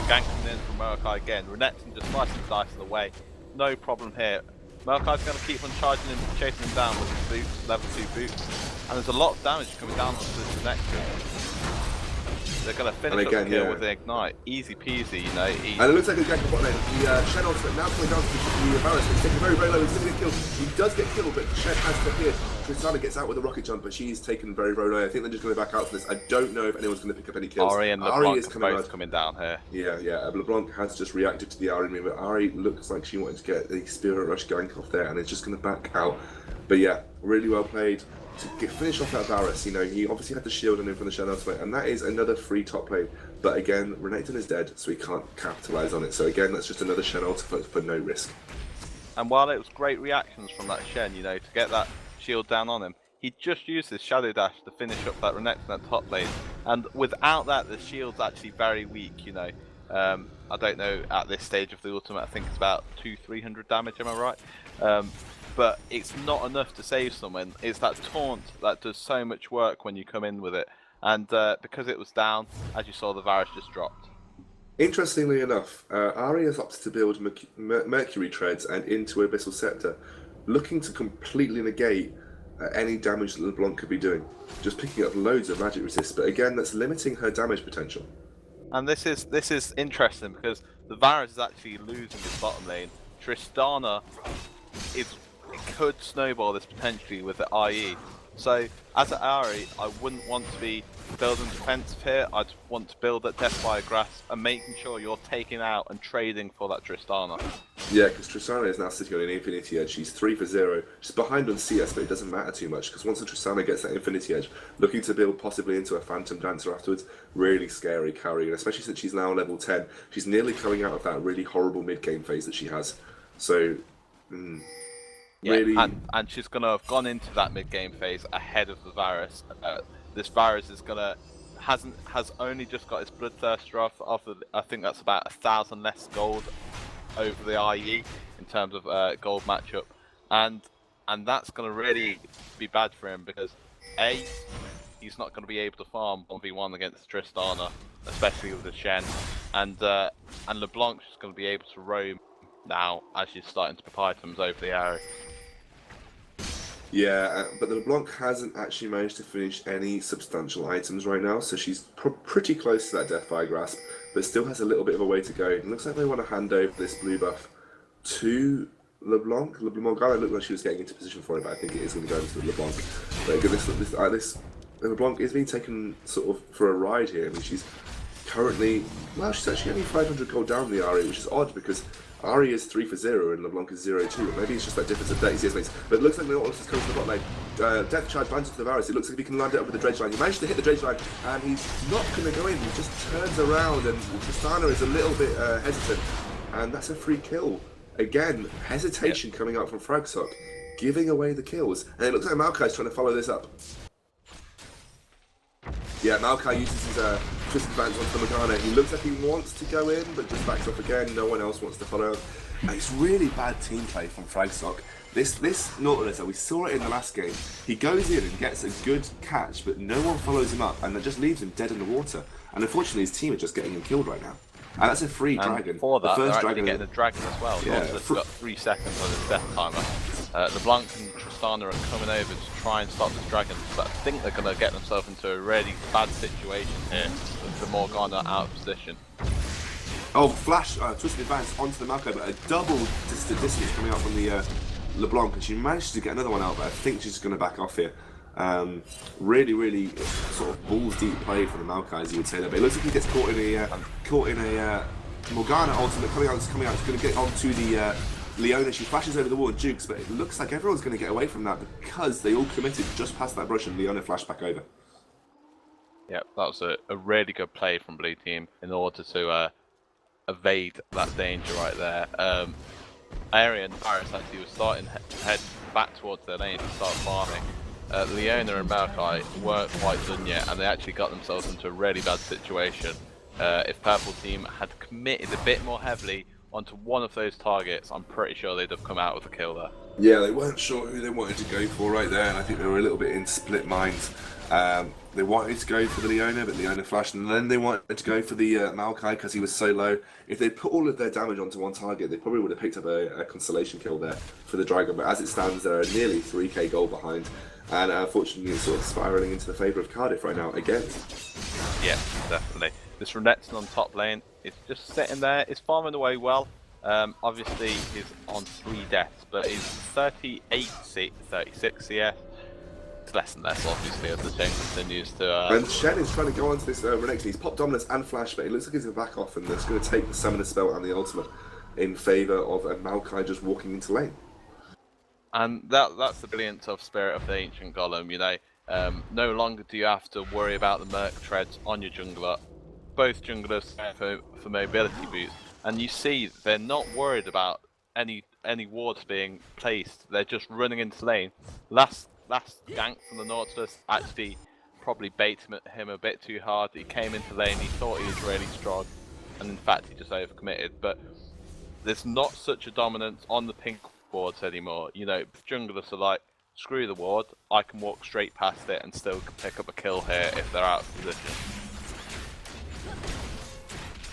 Ganking in from Murkai again. Renekton just slices and dices away. No problem here. Murkai's going to keep on charging him, chasing him down with his boots, level 2 boots. And there's a lot of damage coming down onto this Renekton. They're going to finish up the kill with the Ignite. Easy peasy, you know. Easy. And it looks like a gank bot lane. The Shen ultimate now coming down to the Varus. It's taken very, very low. He's going to get killed. He does get killed, but Shen has disappeared. Tristana gets out with a rocket jump, but she's taken very, very low. I think they're just going to back out for this. I don't know if anyone's going to pick up any kills. Ari and LeBlanc is coming down here. Yeah. LeBlanc has just reacted to the Ari move, but Ari looks like she wanted to get the Spirit Rush gank off there, and it's just going to back out. But yeah, really well played. To finish off that Varus, you know, he obviously had the shield on him from the Shen ultimate, and that is another free top lane. But again, Renekton is dead, so he can't capitalise on it. So again, that's just another Shen ultimate for no risk. And while it was great reactions from that Shen, you know, to get that shield down on him, he just used his Shadow Dash to finish up that Renekton at top lane. And without that, the shield's actually very weak, you know. I don't know at this stage of the ultimate, I think it's about 200-300 damage, am I right? But it's not enough to save someone. It's that taunt that does so much work when you come in with it. And because it was down, as you saw, the Varus just dropped. Interestingly enough, Ari has opted to build Mercury Treads and into Abyssal Scepter, looking to completely negate any damage that LeBlanc could be doing. Just picking up loads of magic resist, but again, that's limiting her damage potential. And this is interesting because the Varus is actually losing his bottom lane. Tristana could snowball this potentially with the IE. So as an Ari, I wouldn't want to be building defensive here. I'd want to build that Death by Grass and making sure you're taking out and trading for that Tristana. Yeah, because Tristana is now sitting on an Infinity Edge. She's 3 for 0. She's behind on CS, but it doesn't matter too much because once the Tristana gets that Infinity Edge, looking to build possibly into a Phantom Dancer afterwards, really scary carry. And especially since she's now level 10, she's nearly coming out of that really horrible mid-game phase that she has. So, really... Yeah, and she's going to have gone into that mid-game phase ahead of the Varus. This Varus is has only just got its Bloodthirster off of, I think that's about 1,000 less gold over the IE in terms of gold matchup, and that's going to really be bad for him because A, he's not going to be able to farm 1v1 against Tristana, especially with the Shen, and LeBlanc's just going to be able to roam now as she's starting to pick items over the arrow. Yeah, but the LeBlanc hasn't actually managed to finish any substantial items right now, so she's pretty close to that Death by Grasp, but still has a little bit of a way to go. It looks like they want to hand over this blue buff to LeBlanc. Morgana looked like she was getting into position for it, but I think it is going to go into LeBlanc. But again, this LeBlanc is being taken sort of for a ride here. I mean, she's currently, well, she's actually only 500 gold down the Ari, which is odd because Ari is 3 for 0 and LeBlanc is 0-2. Maybe it's just that difference of 30 CS mates. But it looks like Nautilus is coming to the bot lane. Death Charge lands into the Varus. It looks like he can land it up with the Dredge line. He managed to hit the Dredge line and he's not going to go in. He just turns around and Tristana is a little bit hesitant. And that's a free kill. Again, hesitation coming out from Fragsoc, giving away the kills. And it looks like Maokai's trying to follow this up. Yeah, Maokai uses his twist advance onto the Morgana. He looks like he wants to go in, but just backs off again. No one else wants to follow. And it's really bad team play from Fragsoc. This Nautilus, we saw it in the last game. He goes in and gets a good catch, but no one follows him up, and that just leaves him dead in the water. And unfortunately, his team are just getting him killed right now. And that's a free dragon. For that, the first they're dragon getting a dragon as well. Yeah, Nautilus got 3 seconds on his death timer. LeBlanc and Tristana are coming over to try and stop this dragon, but I think they're going to get themselves into a really bad situation here with the Morgana out of position. Oh, flash, twisted advance onto the Maokai, but a double distance coming out from the LeBlanc, and she managed to get another one out, but I think she's going to back off here. Really sort of balls deep play for the Maokai, as you would say there. But it looks like he gets caught in a Morgana ultimate coming out. It's going to get onto the Leona. She flashes over the wall and jukes, but it looks like everyone's going to get away from that because they all committed just past that brush and Leona flashed back over. Yep, that was a really good play from Blue Team in order to evade that danger right there. Ari and Varus actually were starting to head back towards their lane to start farming. Leona and Maokai weren't quite done yet, and they actually got themselves into a really bad situation. If Purple Team had committed a bit more heavily onto one of those targets, I'm pretty sure they'd have come out with a kill there. Yeah, they weren't sure who they wanted to go for right there, and I think they were a little bit in split minds. They wanted to go for the Leona, but Leona flashed, and then they wanted to go for the Maokai because he was so low. If they put all of their damage onto one target, they probably would have picked up a constellation kill there for the Dragon, but as it stands, they're nearly 3k gold behind, and unfortunately it's sort of spiralling into the favour of Cardiff right now, again. Yeah, definitely. This Renekton on top lane is just sitting there, it's farming away well. Obviously he's on 3 deaths, but he's 36 CS. It's less and less, obviously, as the chain continues to... And Shen is trying to go onto this Renekton. He's popped Dominance and Flash, but it looks like he's going to back off, and that's going to take the Summoner spell and the ultimate in favour of Maokai just walking into lane. And that's the brilliance of Spirit of the Ancient Golem, you know. No longer do you have to worry about the Merc Treads on your jungler. Both junglers for mobility boots, and you see they're not worried about any wards being placed. They're just running into lane. Last gank from the Nautilus actually probably baited him a bit too hard. He came into lane, he thought he was really strong, and in fact he just overcommitted. But there's not such a dominance on the pink wards anymore. You know, junglers are like, screw the ward, I can walk straight past it and still pick up a kill here if they're out of position.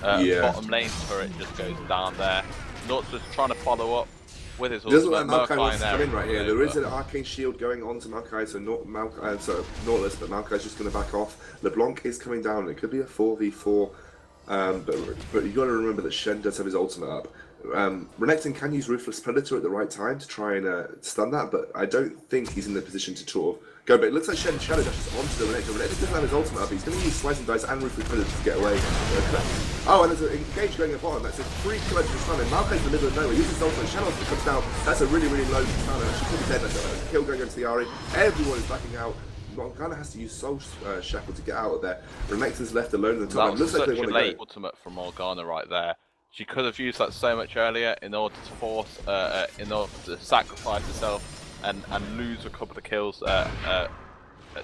Bottom lane turret just goes down there. Nautilus trying to follow up with his doesn't ultimate. let Maokai wants to come in right here. There is an arcane shield going on to Maokai, so Nautilus, but Maokai's just going to back off. LeBlanc is coming down. It could be a 4v4, but you got to remember that Shen does have his ultimate up. Renekton can use Ruthless Predator at the right time to try and stun that, but I don't think he's in the position to sort of go. But it looks like Shen Shadow dashes onto the Renekton. Renekton doesn't have his ultimate up. He's going to use Slicing Dice and Ruthless Predator to get away. Oh, and there's an engage going at bottom. That's a free kill to stun him. Maokai's in the middle of nowhere. He uses his ultimate. Shadow comes down. That's a really low stun. She could be dead. That's a kill going into the Ari. Everyone is backing out. Morgana has to use Soul Shackle to get out of there. Renekton's left alone in the top. That was looks like they such want a to late go. ultimate from Morgana right there. She could have used that so much earlier in order to force, in order to sacrifice herself and lose a couple of kills,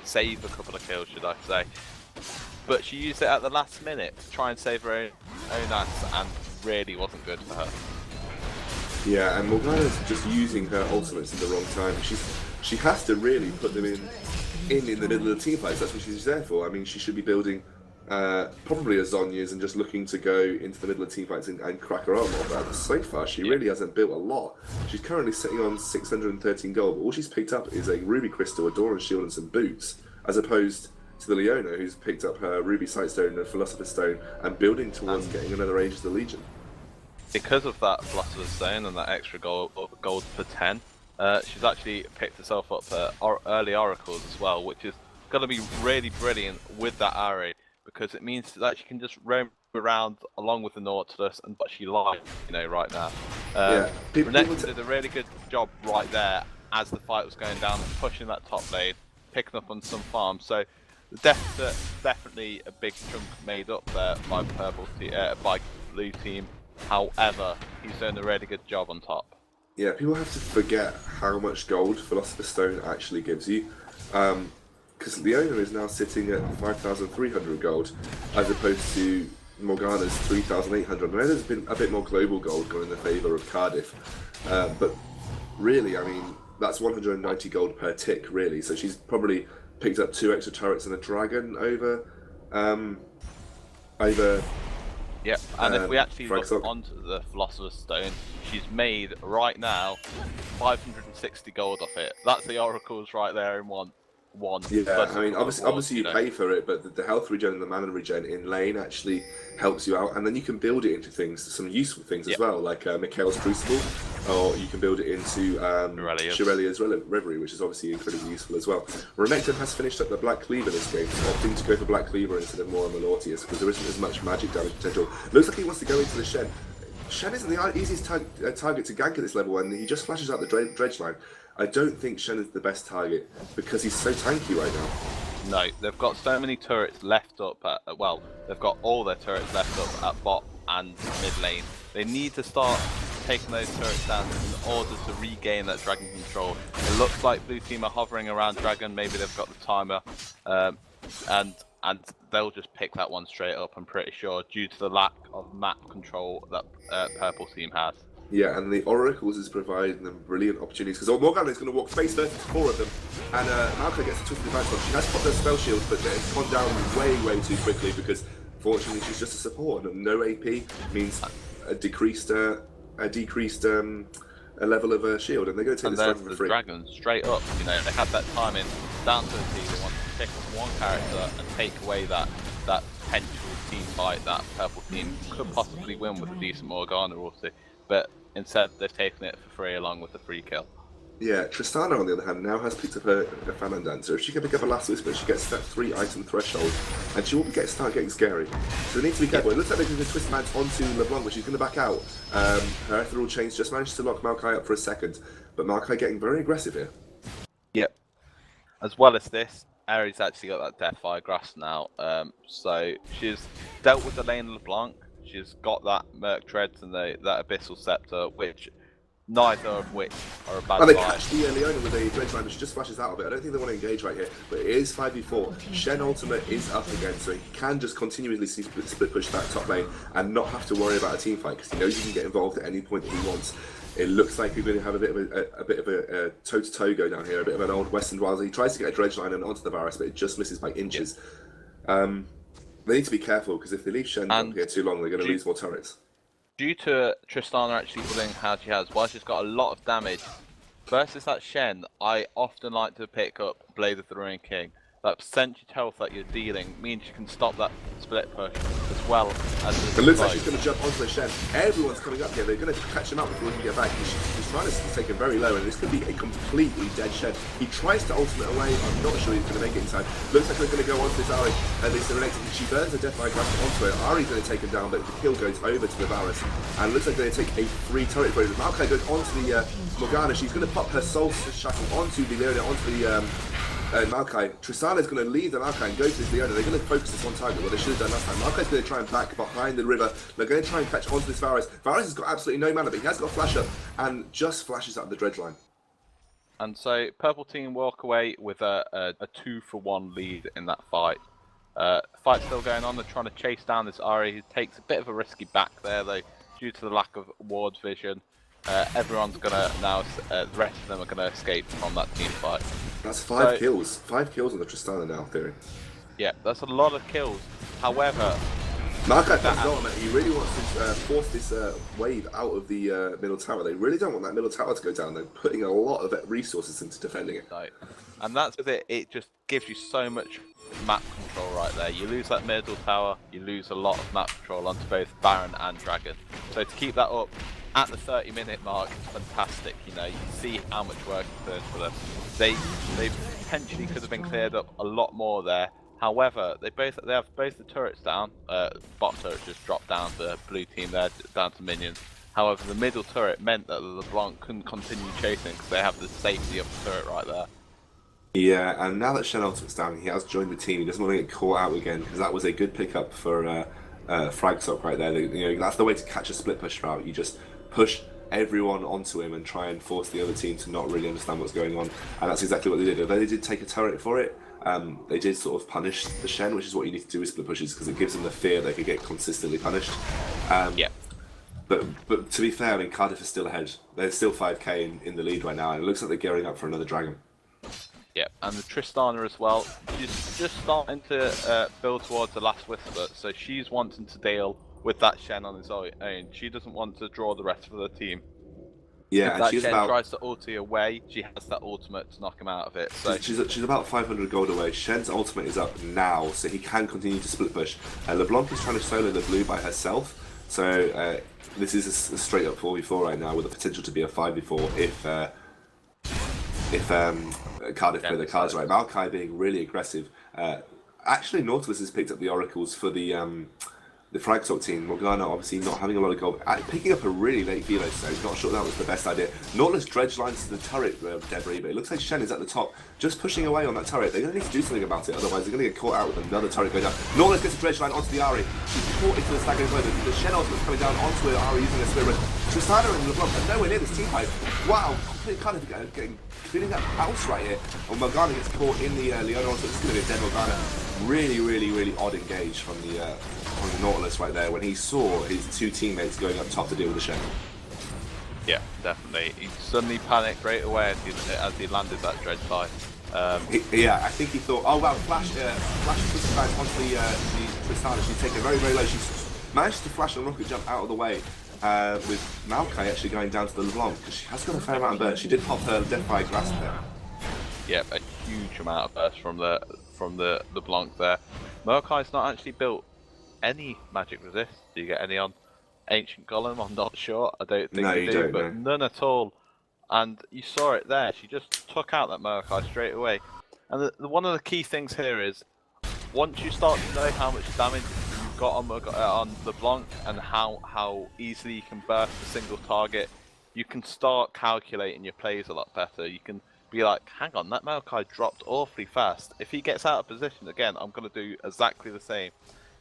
save a couple of kills, should I say. But she used it at the last minute to try and save her own ass, and really wasn't good for her. Yeah, and Morgana's just using her ultimates in the wrong time. She has to really put them in the middle of the team fights. That's what she's there for. I mean, she should be building probably a Zhonya's and just looking to go into the middle of team fights and crack her armor. But so far, she really hasn't built a lot. She's currently sitting on 613 gold, but all she's picked up is a Ruby Crystal, a Doran Shield, and some boots, as opposed to the Leona, who's picked up her Ruby Sightstone and Philosopher's Stone and building towards getting another Age of the Legion. Because of that Philosopher's Stone and that extra gold for 10, she's actually picked herself up early Oracles as well, which is going to be really brilliant with that array, because it means that she can just roam around along with the Nautilus and what she likes, you know, right now. Renekton did a really good job right there as the fight was going down, pushing that top lane, picking up on some farms. So the definitely a big chunk made up there by by blue team. However, he's doing a really good job on top. Yeah, people have to forget how much gold Philosopher's Stone actually gives you. Because Leona is now sitting at 5,300 gold, as opposed to Morgana's 3,800. I know there's been a bit more global gold going in the favour of Cardiff, but really, I mean, that's 190 gold per tick, really. So she's probably picked up 2 extra turrets and a dragon over. Yep, and if we actually Fragsoc. look onto the Philosopher's Stone, she's made right now 560 gold off it. That's the oracles right there in one. Yeah, I mean, obviously you pay for it, but the health regen and the mana regen in lane actually helps you out, and then you can build it into things, some useful things as well, like Mikhail's Crucible, or you can build it into Shirelia's Reverie, which is obviously incredibly useful as well. Renekton has finished up the Black Cleaver this game, opting to go for Black Cleaver instead of more Malortius, because there isn't as much magic damage potential. Looks like he wants to go into the Shen. Shen isn't the easiest target to gank at this level, and he just flashes out the dredge line. I don't think Shen is the best target because he's so tanky right now. No, they've got so many turrets left up at, well, they've got all their turrets left up at bot and mid lane. They need to start taking those turrets down in order to regain that dragon control. It looks like blue team are hovering around dragon, maybe they've got the timer, and and they'll just pick that one straight up, I'm pretty sure, due to the lack of map control that purple team has. Yeah, and the Oracles is providing them brilliant opportunities because Morgana is going to walk face first into 4 of them, and Malka gets a twisted advantage. She has popped her spell shield, but it's gone down way too quickly because fortunately she's just a support, and no AP means a decreased a level of shield, and they're going to take this dragon for free. Dragons straight up, you know, they had that time in down to the team. They wanted to pick up one character and take away that potential team fight that purple team could possibly win with a decent Morgana or two, but instead they've taken it for free along with the free kill. Yeah, Tristana on the other hand now has picked up her Phantom Dancer. If she can pick up a Last Whisper, she gets that 3 item threshold, and she will start getting scary. So they need to be careful. It looks like they're going to twist Mance onto LeBlanc, but she's going to back out. Her Ethereal Chains just managed to lock Maokai up for a second, but Maokai getting very aggressive here. Yep. As well as this, Ares actually got that Deathfire Grasp now, so she's dealt with the lane of LeBlanc. She's got that Merc Treads and that Abyssal Scepter, which neither of which are a bad And they buy. catch the Leona with a Dredge Line, but she just flashes out of it. I don't think they want to engage right here, but it is 5v4. Shen Ultimate is up again, so he can just continuously split push that top lane and not have to worry about a team fight because he knows he can get involved at any point that he wants. It looks like we're going to have a bit of a toe-to-toe go down here, a bit of an old Western Wild. He tries to get a Dredge Line and onto the Varus, but it just misses by inches. They need to be careful because if they leave Shen up here too long, they're going to lose more turrets. Due to Tristana actually pulling how she has, while she's got a lot of damage, versus that Shen, I often like to pick up Blade of the Ruined King. That percentage health that you're dealing means you can stop that split push as well as... It looks like she's going to jump onto the Shen. Everyone's coming up here. They're going to catch him up before he can get back. He's trying to take him very low, and this could be a completely dead Shen. He tries to ultimate away. I'm not sure he's going to make it in time. Looks like they're going to go onto this Ari, at least they're related. She burns a Deathfire Grasp onto it. Ari's going to take him down, but the kill goes over to the Varus. And it looks like they're going to take a free turret for it. Maokai goes onto the Morgana. She's going to pop her Soul Shackle onto the Leona, onto the... Maokai. Tristana's going to leave the Maokai and go to this Leona. They're going to focus this on target, what they should have done last time. Maokai's going to try and back behind the river. They're going to try and catch onto this Varus. Varus has got absolutely no mana, but he has got Flash Up and just flashes out of the Dredge Line. And so purple team walk away with a 2-for-1 lead in that fight. Fight's still going on. They're trying to chase down this Ari, who takes a bit of a risky back there, though, due to the lack of ward vision. Everyone's gonna now. The rest of them are gonna escape from that team fight. That's 5 kills. 5 kills on the Tristana now, Theory. Yeah, that's a lot of kills. However, Maokai plays ultimate. He really wants to force this wave out of the middle tower. They really don't want that middle tower to go down. They're putting a lot of resources into defending it. Right. And that's it. It just gives you so much map control right there. You lose that middle tower, you lose a lot of map control onto both Baron and Dragon. So to keep that up at the 30-minute mark, it's fantastic. You know, you see how much work is done for them. They potentially could have been cleared up a lot more there. However, they have both the turrets down. Bot turret just dropped down to blue team there, down to minions. However, the middle turret meant that the LeBlanc couldn't continue chasing because they have the safety of the turret right there. Yeah, and now that Shen Ultimate's down, he has joined the team. He doesn't want to get caught out again because that was a good pickup for Fragsoc right there. You know, that's the way to catch a split push route. You just push everyone onto him and try and force the other team to not really understand what's going on. And that's exactly what they did. Although they did take a turret for it, they did sort of punish the Shen, which is what you need to do with split pushes because it gives them the fear they could get consistently punished. Yeah. But to be fair, I mean, Cardiff is still ahead. They're still 5k in the lead right now, and it looks like they're gearing up for another dragon. Yeah, and the Tristana as well. She's just starting to build towards the Last Whisper, so she's wanting to deal with that Shen on his own. She doesn't want to draw the rest of the team. Yeah, if and that she's Shen about... tries to ulti away, she has that ultimate to knock him out of it. So she's about 500 gold away. Shen's ultimate is up now, so he can continue to split push. LeBlanc is trying to solo the blue by herself, so this is a straight up 4v4 right now with the potential to be a 5v4 if Cardiff play the cards right. Maokai being really aggressive. Actually, Nautilus has picked up the oracles for the Fragsoc team. Morgana obviously not having a lot of gold. Picking up a really late velo, so not sure that was the best idea. Nautilus dredge lines to the turret debris, but it looks like Shen is at the top, just pushing away on that turret. They're going to need to do something about it, otherwise they're going to get caught out with another turret going down. Nautilus gets a dredge line onto the Ari. She's caught into the staggering blow. The Shen ultimate coming down onto it. Ari using a spirit. Tristana and LeBlanc are nowhere near this team fight. Wow, complete kind of getting feeling that house right here. And Morgana gets caught in the Leona, so this is going to be a dead Morgana. Really odd engage from the Nautilus right there when he saw his two teammates going up top to deal with the Shen. Yeah, definitely. He suddenly panicked right away as he landed that Dread Fight. Yeah, I think he thought, oh wow, Flash puts guys onto the Tristana. She's taken very low. She's managed to flash and rocket jump out of the way with Maokai actually going down to the LeBlanc because she has got a fair amount of burst. She did pop her Deathfire Grasp there. Yep, a huge amount of burst from the LeBlanc there. Maokai's not actually built any magic resist. Do you get any on Ancient Golem? I'm not sure. I don't think you do, but none at all. And you saw it there. She just took out that Maokai straight away. And one of the key things here is, once you start to know how much damage you've got on LeBlanc and how easily you can burst a single target, you can start calculating your plays a lot better. You can be like, hang on, that Maokai dropped awfully fast. If he gets out of position again, I'm going to do exactly the same.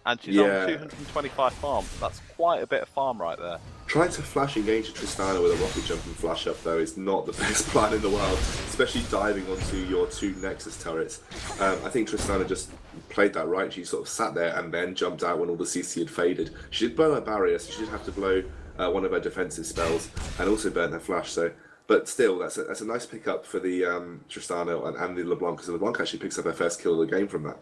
And she's on 225 farm. That's quite a bit of farm right there. Trying to flash engage Tristana with a rocket jump and flash up though is not the best plan in the world, especially diving onto your two Nexus turrets. I think Tristana just played that right. She sort of sat there and then jumped out when all the CC had faded. She did burn her barrier, so she did have to blow one of her defensive spells and also burn her flash. So, but still, that's a nice pickup for the Tristana and the LeBlanc, because the LeBlanc actually picks up her first kill of the game from that.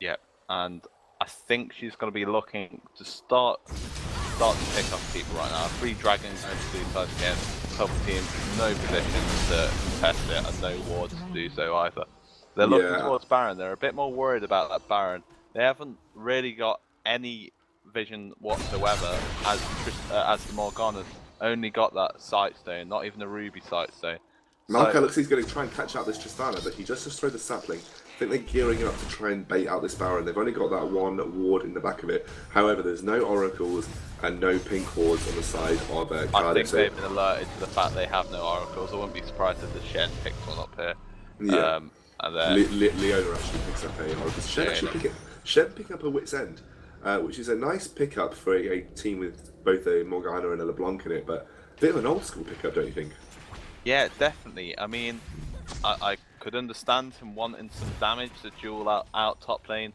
Yep, and I think she's going to be looking to start to pick up people right now. 3 dragons going to do first game, a couple teams, no position to contest it, and no wards to do so either. They're looking towards Baron. They're a bit more worried about that Baron. They haven't really got any vision whatsoever as the Morgana's only got that Sightstone, not even a Ruby Sightstone. Maokai looks like he's going to try and catch out this Tristana, but he just throw the sapling. I think they're gearing up to try and bait out this Baron. They've only got that one ward in the back of it. However, there's no oracles and no pink wards on the side of Cardiff. I think they've been alerted to the fact they have no oracles. I wouldn't be surprised if the Shen picked one up here. Yeah. And then Leona actually picks up a oracle. Shen pick up a Wit's End, which is a nice pickup for a team with both a Morgana and a LeBlanc in it, but a bit of an old school pickup, don't you think? Yeah, definitely. I mean, I could understand him wanting some damage to duel out top lane,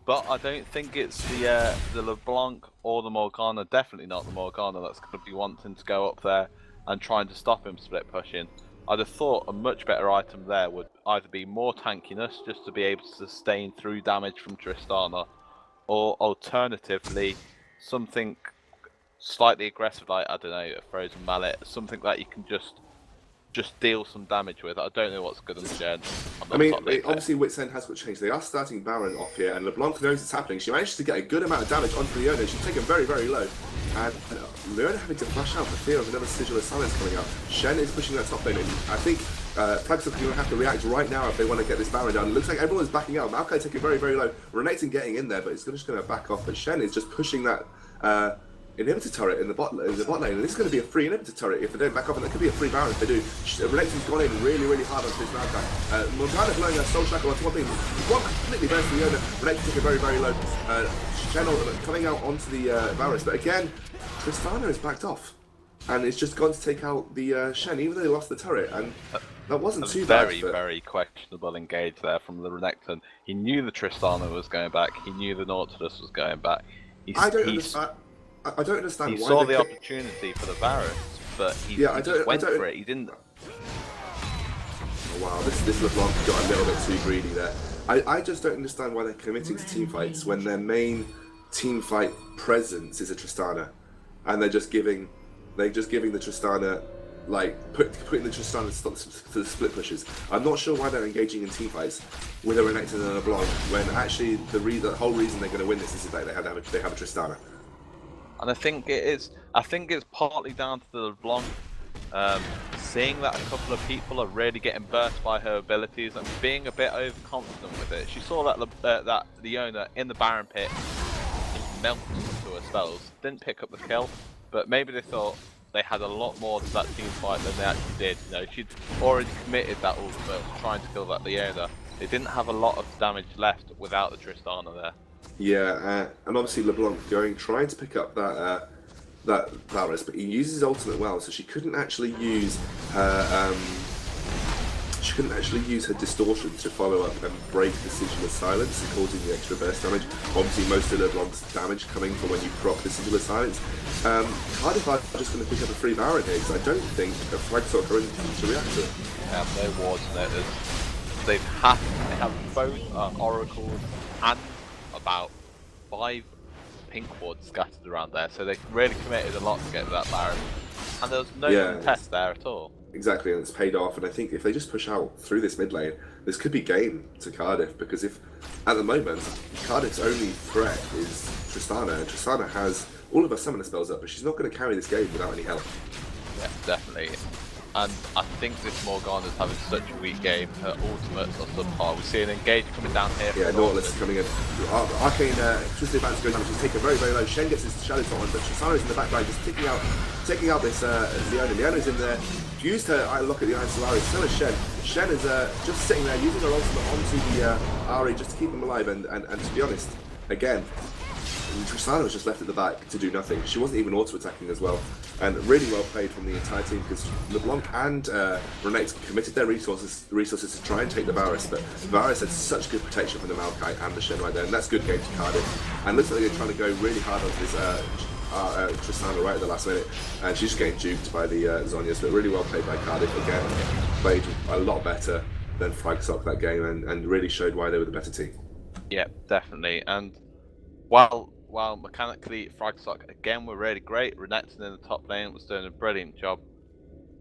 but I don't think it's the LeBlanc or the Morgana, definitely not the Morgana, that's going to be wanting to go up there and trying to stop him split pushing. I'd have thought a much better item there would either be more tankiness, just to be able to sustain through damage from Tristana, or alternatively, something slightly aggressive like, I don't know, a Frozen Mallet, something that you can just deal some damage with. I don't know what's good on the Shen. I mean, obviously Wit's End has got changed. They are starting Baron off here, and LeBlanc knows it's happening. She managed to get a good amount of damage onto Leona. She's taken very low. And Leona having to flash out for fear of another Sigil of Silence coming out. Shen is pushing that top lane. And I think Fragsoc are going to have to react right now if they want to get this Baron down. It looks like everyone's backing out. Maokai taking very low. Renate's getting in there, but it's just going to back off. But Shen is just pushing that inhibitor turret in the bot lane, and this is going to be a free inhibitor turret if they don't back off, and that could be a free Baron if they do. Renate's gone in really hard onto this Maokai. Morgana blowing her Soul Shackle onto one thing. One completely burst the Leona. Renate's taking very low. Shen coming out onto the Varus, but again, Tristana is backed off, and it's just gone to take out the Shen, even though they lost the turret, and that wasn't too bad. Very questionable engage there from the Renekton. He knew the Tristana was going back. He knew the Nautilus was going back. I don't understand he why saw the opportunity for the Varus, but he just went for it. He didn't. Oh, wow, this LeBlanc got a little bit too greedy there. I just don't understand why they're committing to team fights when their main team fight presence is a Tristana, and they're just giving the Tristana, like putting the Tristana to the split pushes. I'm not sure why they're engaging in team fights with a Renekton and a LeBlanc when actually the whole reason they're going to win this is that they have a Tristana. And I think it's partly down to the LeBlanc seeing that a couple of people are really getting burst by her abilities and being a bit overconfident with it. She saw that Leona in the Baron pit just melt into her spells, didn't pick up the kill, but maybe they thought they had a lot more to that team fight than they actually did. You know, she'd already committed that ultimate, trying to kill that Leona. They didn't have a lot of damage left without the Tristana there. Yeah, and obviously LeBlanc trying to pick up that that Varus, but he uses his ultimate well, so she couldn't actually use her distortion to follow up and break the Sigil of Silence, causing the extra burst damage. Obviously, most of LeBlanc's damage coming from when you proc the Sigil of Silence. Cardiff are just going to pick up a free Baron here, because I don't think a Fragsoc are in to react to it. They have no wards in it. They have both oracles and about 5 pink wards scattered around there, so they really committed a lot to get that Baron. And there was no contest there at all. Exactly, and it's paid off. And I think if they just push out through this mid lane, this could be game to Cardiff, because if at the moment Cardiff's only threat is Tristana, and Tristana has all of her summoner spells up, but she's not going to carry this game without any help. Yeah, definitely. And I think this Morgana's having such a weak game. Her ultimates are subpar. We see an engage coming down here. Yeah, Nautilus is coming in. Arcane Twisted Advance goes down, she's taken very, very low. Shen gets his shadow shot on, but Tristana's in the backline just taking out this Leona. Leona's in there. Used her look at the Iron Solari, still is Shen. Shen is just sitting there using her ultimate onto the Ahri just to keep him alive, and to be honest, again, Tristana was just left at the back to do nothing. She wasn't even auto-attacking as well. And really well played from the entire team, because LeBlanc and Renate committed their resources to try and take the Varus, but Varus had such good protection from the Maokai and the Shen right there, and that's good game to Cardiff. And looks like they're trying to go really hard on this Tristana right at the last minute, and she's just getting duped by the Zhonyas, but really well played by Cardiff again. Played a lot better than Fragsoc that game, and really showed why they were the better team. Yeah, definitely. And while mechanically Fragsoc again were really great, Renekton in the top lane was doing a brilliant job,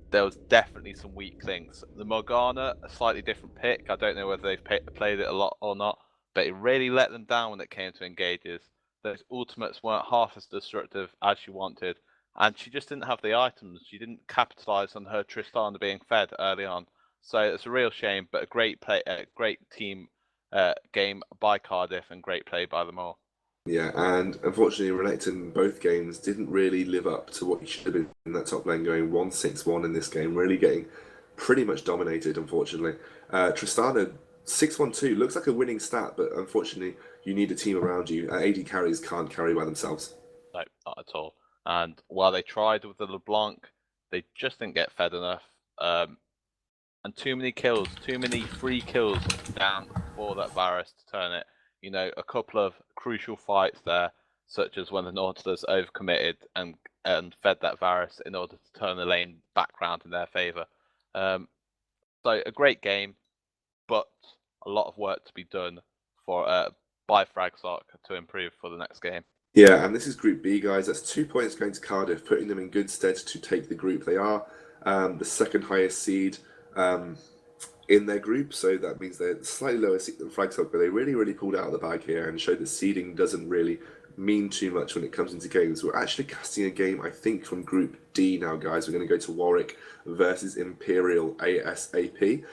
there was definitely some weak links. The Morgana, a slightly different pick. I don't know whether they've played it a lot or not, but it really let them down when it came to engages. Those ultimates weren't half as destructive as she wanted, and she just didn't have the items. She didn't capitalize on her Tristana being fed early on. So it's a real shame, but a great team game by Cardiff, and great play by them all. Yeah, and unfortunately, Renekton in both games didn't really live up to what he should have been in that top lane, going 1-6-1 in this game, really getting pretty much dominated, unfortunately. Tristana, 6-1-2, looks like a winning stat, but unfortunately, you need a team around you. AD carries can't carry by themselves. No, not at all. And while they tried with the LeBlanc, they just didn't get fed enough. And too many kills, too many free kills down for that Varus to turn it. You know, a couple of crucial fights there, such as when the Nautilus overcommitted and fed that Varus in order to turn the lane back round in their favour. So a great game, but a lot of work to be done by Fragsoc to improve for the next game. Yeah, and this is Group B, guys. That's 2 points going to Cardiff, putting them in good stead to take the group. They are the second highest seed in their group, so that means they're slightly lower seed than Fragsoc, but they really pulled out of the bag here and showed that seeding doesn't really mean too much when it comes into games. We're actually casting a game, I think, from Group D now, guys. We're going to go to Warwick versus Imperial ASAP.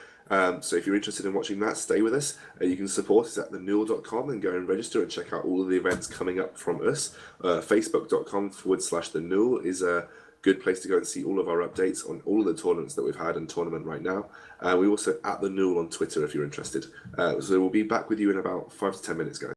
So if you're interested in watching that, stay with us. You can support us at thenewell.com and go and register and check out all of the events coming up from us. Facebook.com/thenewell is a good place to go and see all of our updates on all of the tournaments that we've had and tournament right now. We also at the Newell on Twitter if you're interested. So we'll be back with you in about 5 to 10 minutes, guys.